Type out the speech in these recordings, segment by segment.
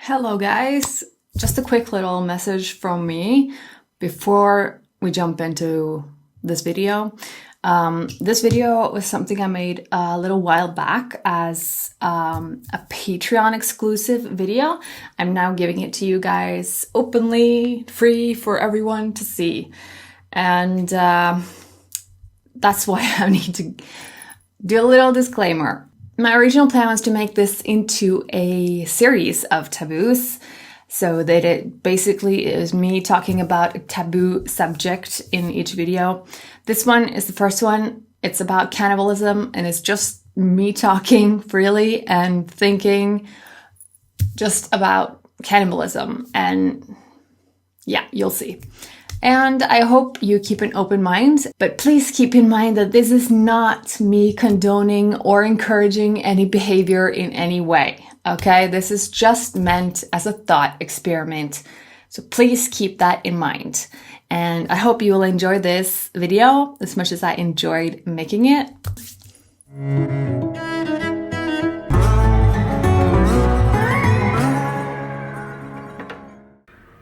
Hello guys, just a quick little message from me before we jump into this video. This video was something I made a little while back as a Patreon exclusive video. I'm now giving it to you guys openly, free for everyone to see. And that's why I need to do a little disclaimer. My original plan was to make this into a series of taboos, so that it basically is me talking about a taboo subject in each video. This one is the first one. It's about cannibalism, and it's just me talking freely and thinking just about cannibalism. And yeah, you'll see. And I hope you keep an open mind, but please keep in mind that this is not me condoning or encouraging any behavior in any way, okay? This is just meant as a thought experiment. So please keep that in mind. And I hope you will enjoy this video as much as I enjoyed making it.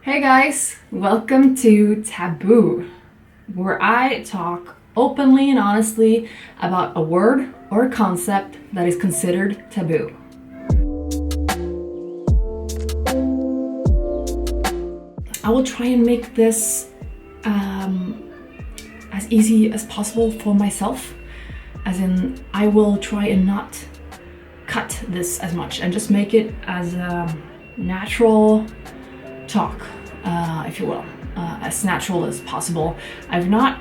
Hey guys, welcome to Taboo, where I talk openly and honestly about a word or a concept that is considered taboo. I will try and make this as easy as possible for myself, as in I will try and not cut this as much and just make it as a natural talk. If you will, as natural as possible. I've not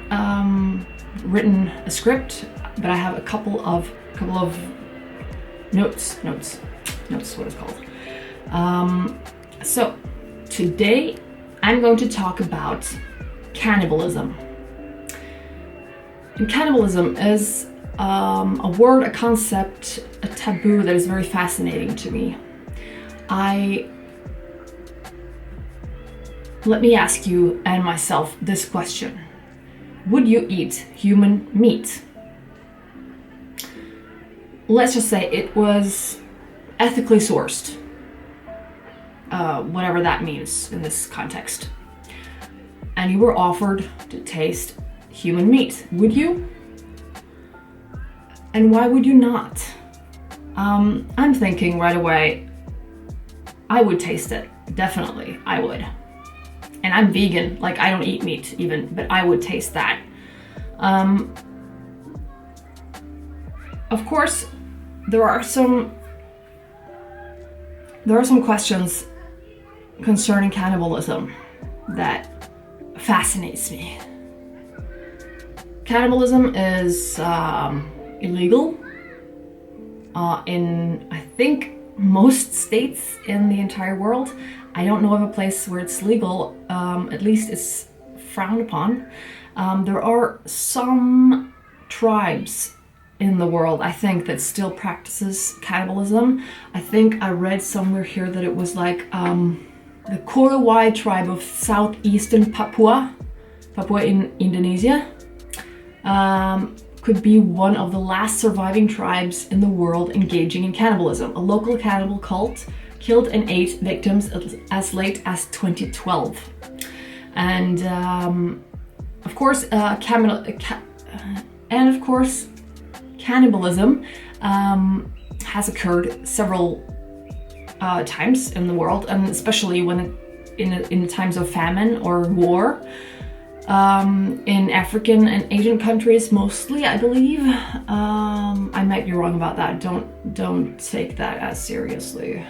written a script, but I have a couple of notes, what it's called. So today I'm going to talk about cannibalism. And cannibalism is a word, a concept, a taboo that is very fascinating to me. Let me ask you and myself this question. Would you eat human meat? Let's just say it was ethically sourced. Whatever that means in this context. And you were offered to taste human meat. Would you? And why would you not? I'm thinking right away, I would taste it. Definitely, I would. And I'm vegan, like I don't eat meat even, but I would taste that. Of course, there are some questions concerning cannibalism that fascinates me. Cannibalism is illegal in, I think, most states in the entire world. I don't know of a place where it's legal, at least it's frowned upon. There are some tribes in the world, I think, that still practices cannibalism. I think I read somewhere here that it was like the Korowai tribe of southeastern Papua in Indonesia, could be one of the last surviving tribes in the world engaging in cannibalism. A local cannibal cult killed and ate victims as late as 2012. And of course, cannibalism has occurred several times in the world, and especially when in times of famine or war. In African and Asian countries mostly, I believe. I might be wrong about that. Don't take that as seriously.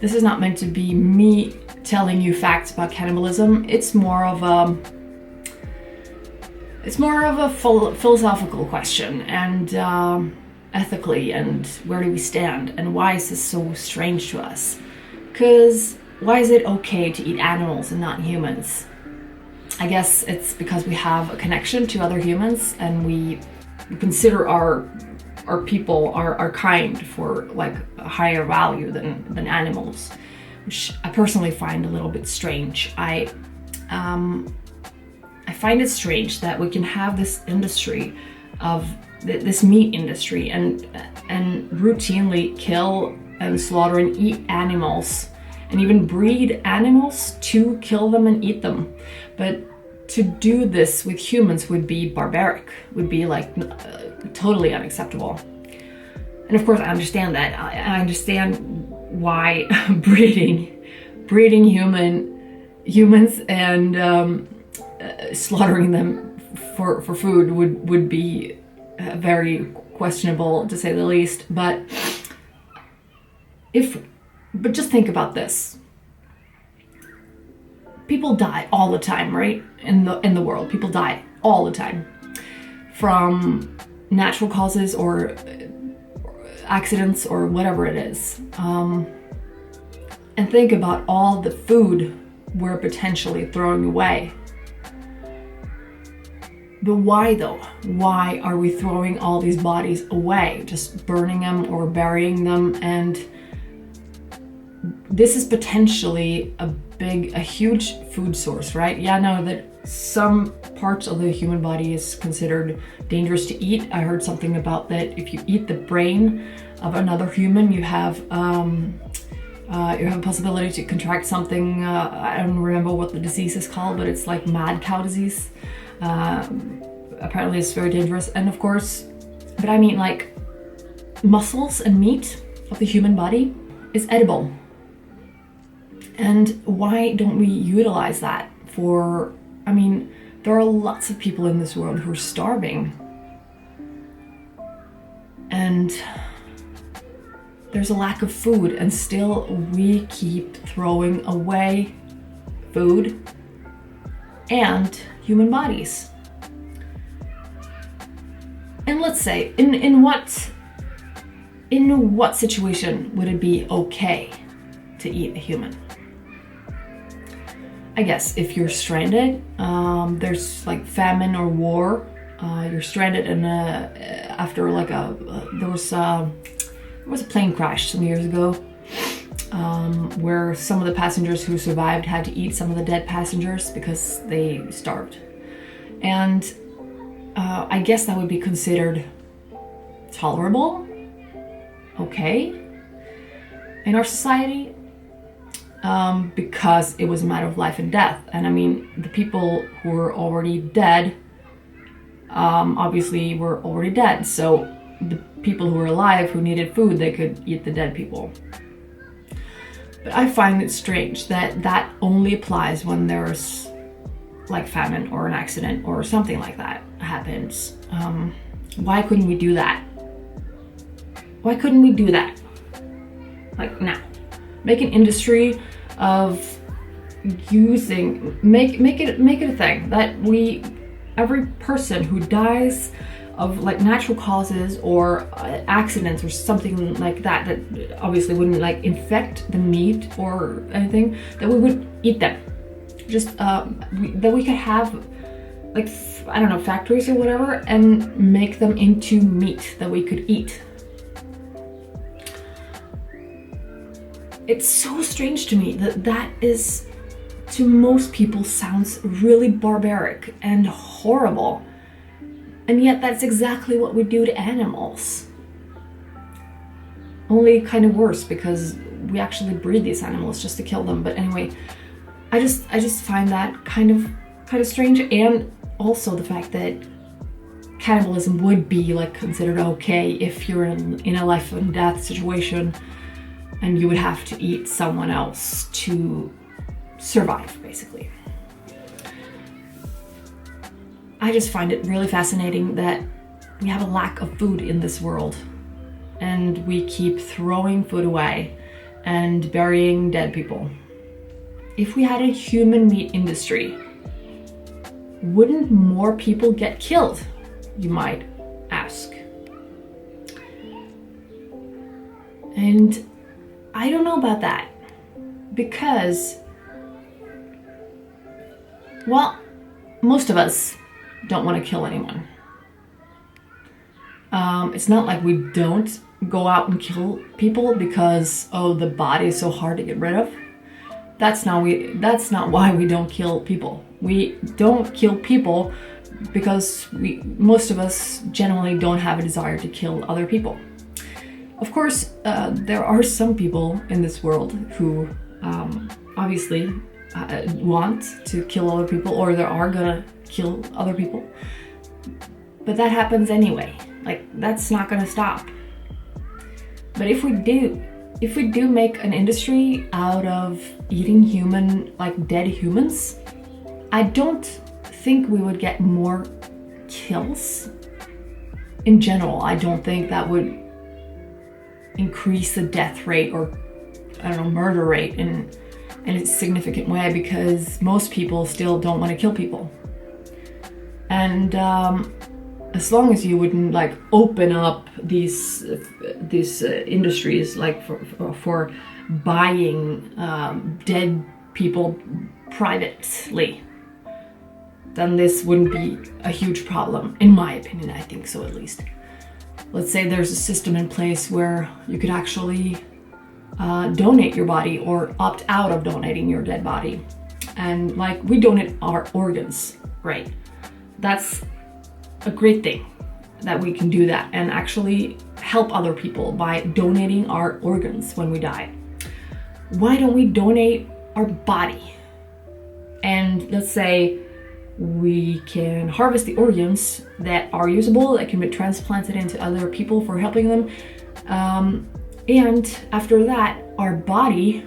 This is not meant to be me telling you facts about cannibalism. It's more of a philosophical question, and ethically, and where do we stand, and why is this so strange to us? Because why is it okay to eat animals and not humans? I guess it's because we have a connection to other humans, and we consider our people, our kind, for like a higher value than animals, which I personally find a little bit strange. I find it strange that we can have this industry of this meat industry and routinely kill and slaughter and eat animals and even breed animals to kill them and eat them. But to do this with humans would be barbaric, would be like totally unacceptable. And of course, I understand that. I understand why breeding humans and slaughtering them for food would be very questionable, to say the least. But just think about this. People die all the time, right? In the world, people die all the time from natural causes or accidents or whatever it is. And think about all the food we're potentially throwing away. But why though? Why are we throwing all these bodies away? Just burning them or burying them? And this is potentially a huge food source, right? Yeah, I know that some parts of the human body is considered dangerous to eat. I heard something about that if you eat the brain of another human, you have a possibility to contract something, I don't remember what the disease is called, but it's like mad cow disease. Apparently it's very dangerous. And of course, but I mean, like, muscles and meat of the human body is edible. And why don't we utilize that for, I mean, there are lots of people in this world who are starving. And there's a lack of food, and still we keep throwing away food and human bodies. And let's say, in what situation would it be okay to eat a human? I guess if you're stranded, there's like famine or war, you're stranded in after like there was a plane crash some years ago, where some of the passengers who survived had to eat some of the dead passengers because they starved. And I guess that would be considered tolerable, okay, in our society, because it was a matter of life and death. And I mean, the people who were already dead, obviously were already dead. So the people who were alive who needed food, they could eat the dead people. But I find it strange that that only applies when there's like famine or an accident or something like that happens. Why couldn't we do that? Why couldn't we do that? Like now, make an industry of using, make it a thing that every person who dies of like natural causes or accidents or something like that obviously wouldn't like infect the meat or anything, that we would eat them. Just that we could have like, I don't know, factories or whatever, and make them into meat that we could eat. It's so strange to me that is, to most people, sounds really barbaric and horrible. And yet that's exactly what we do to animals. Only kind of worse, because we actually breed these animals just to kill them. But anyway, I just find that kind of strange. And also the fact that cannibalism would be like considered okay if you're in a life and death situation and you would have to eat someone else to survive, basically. I just find it really fascinating that we have a lack of food in this world, and we keep throwing food away and burying dead people. If we had a human meat industry, wouldn't more people get killed, you might ask? And I don't know about that, because, well, most of us don't want to kill anyone. It's not like we don't go out and kill people because, oh, the body is so hard to get rid of. That's not why we don't kill people. We don't kill people because most of us generally don't have a desire to kill other people. Of course, there are some people in this world who obviously want to kill other people, or they are gonna kill other people. But that happens anyway. Like, that's not gonna stop. But if we do make an industry out of eating dead humans, I don't think we would get more kills. In general, I don't think that would increase the death rate or, murder rate in a significant way, because most people still don't want to kill people. And as long as you wouldn't open up these industries for buying dead people privately, then this wouldn't be a huge problem, in my opinion. I think so, at least. Let's say there's a system in place where you could actually donate your body or opt out of donating your dead body. And we donate our organs, right? That's a great thing that we can do that and actually help other people by donating our organs when we die. Why don't we donate our body? And let's say we can harvest the organs that are usable, that can be transplanted into other people for helping them. And after that, our body,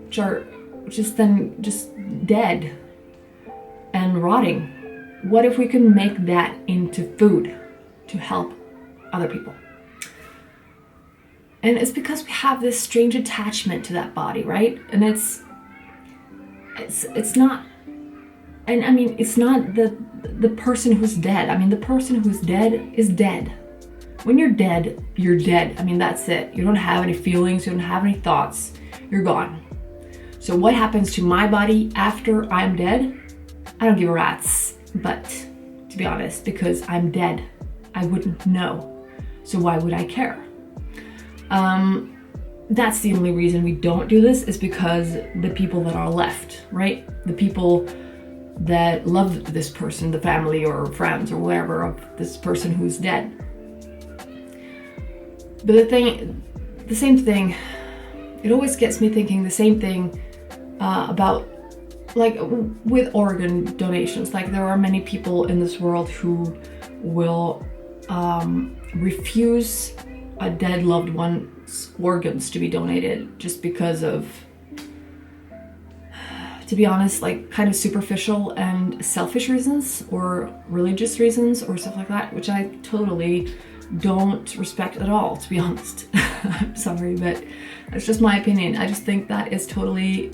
which are just dead and rotting, what if we can make that into food to help other people? And it's because we have this strange attachment to that body, right? And it's not, and I mean, it's not the person who's dead. I mean, the person who's dead is dead. When you're dead, you're dead. I mean, that's it. You don't have any feelings, you don't have any thoughts, you're gone. So what happens to my body after I'm dead? I don't give a rat's butt, to be honest, because I'm dead. I wouldn't know. So why would I care? That's the only reason we don't do this, is because the people that are left, right? The people that love this person, the family or friends or whatever of this person who's dead. But the same thing, it always gets me thinking the same thing about with organ donations. There are many people in this world who will refuse a dead loved one's organs to be donated just because of, to be honest, kind of superficial and selfish reasons or religious reasons or stuff like that, which I totally don't respect at all, to be honest. I'm sorry, but that's just my opinion. I just think that is totally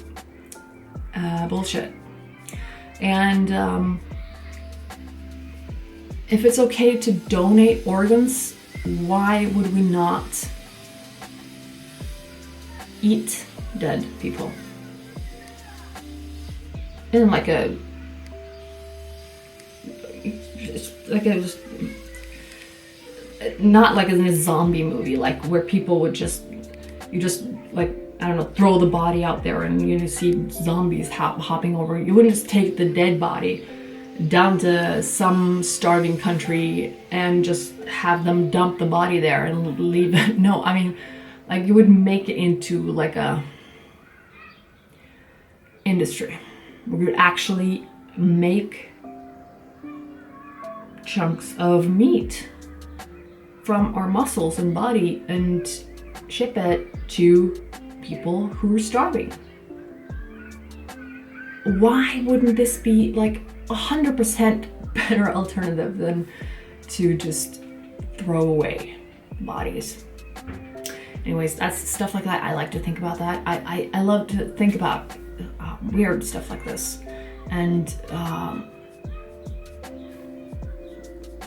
bullshit. And if it's okay to donate organs, why would we not eat dead people? In not like in a zombie movie, where people would throw the body out there and you see zombies hopping over. You wouldn't just take the dead body down to some starving country and just have them dump the body there and leave it. No, I mean, you would make it into a industry where we would actually make chunks of meat from our muscles and body and ship it to people who are starving. Why wouldn't this be 100% better alternative than to just throw away bodies? Anyways, that's stuff like that. I like to think about that. I love to think about weird stuff like this. And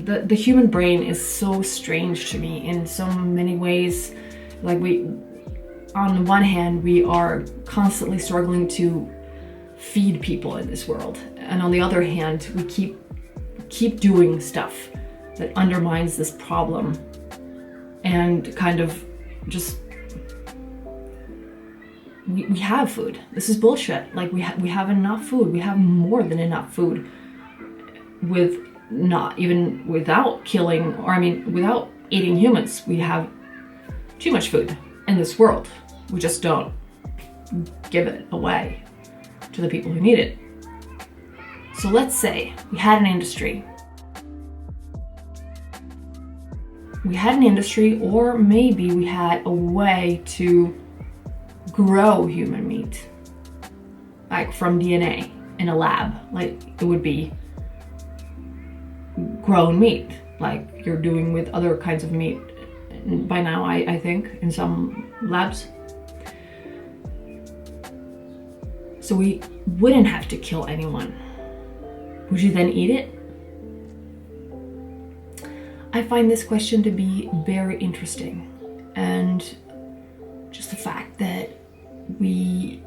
the human brain is so strange to me in so many ways. On the one hand, we are constantly struggling to feed people in this world, and on the other hand, we keep doing stuff that undermines this problem and kind of just we have food. This is bullshit. We have enough food. We have more than enough food, with not even without killing, or without eating humans. We have too much food in this world. We just don't give it away to the people who need it. So let's say we had an industry. Or maybe we had a way to grow human meat, like from DNA in a lab, like it would be grown meat, like you're doing with other kinds of meat by now, I think, in some labs. So we wouldn't have to kill anyone. Would you then eat it? I find this question to be very interesting, and just the fact that we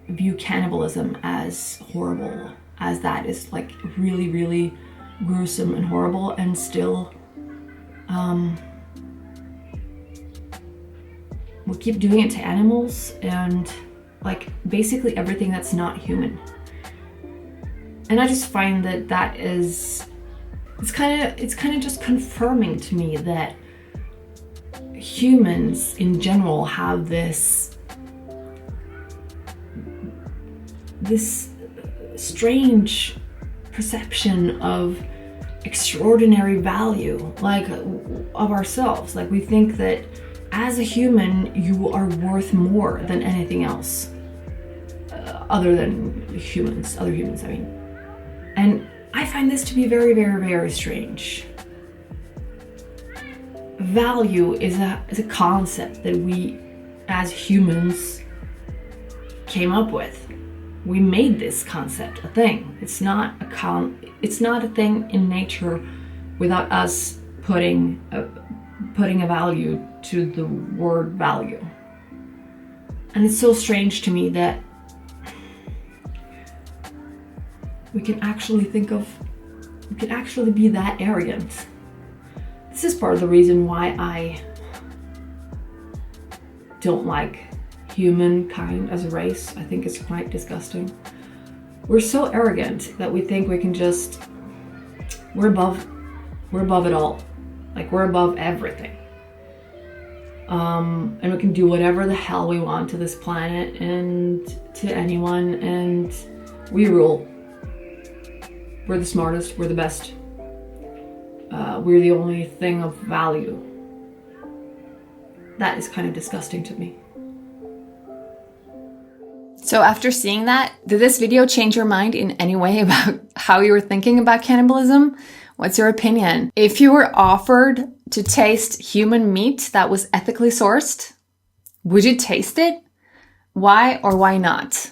view cannibalism as horrible, as that is like really, really gruesome and horrible, and still we keep doing it to animals and like basically everything that's not human. And I just find that that is, it's kind of just confirming to me that humans in general have this strange perception of extraordinary value, like of ourselves. Like we think that as a human, you are worth more than anything else, other humans, I mean. And I find this to be very, very, very strange. Value is a concept that we as humans came up with. We made this concept a thing. It's not a thing in nature without us putting a value to the word value. And it's so strange to me that we can actually be that arrogant. This is part of the reason why I don't like humankind as a race. I think it's quite disgusting. We're so arrogant that we think we can we're above it all. Like we're above everything. And we can do whatever the hell we want to this planet and to anyone, and we rule. We're the smartest, we're the best. We're the only thing of value. That is kind of disgusting to me. So after seeing that, did this video change your mind in any way about how you were thinking about cannibalism? What's your opinion? If you were offered to taste human meat that was ethically sourced, would you taste it? Why or why not?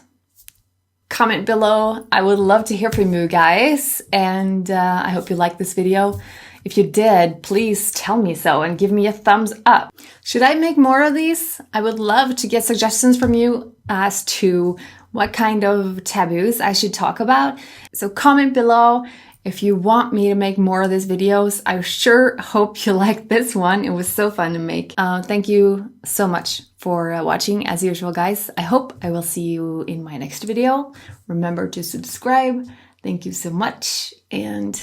Comment below. I would love to hear from you guys, and I hope you liked this video. If you did, please tell me so and give me a thumbs up. Should I make more of these? I would love to get suggestions from you as to what kind of taboos I should talk about. So comment below if you want me to make more of these videos. I sure hope you liked this one. It was so fun to make. Thank you so much for watching as usual, guys. I hope I will see you in my next video. Remember to subscribe. Thank you so much, and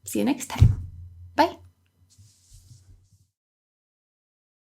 see you next time.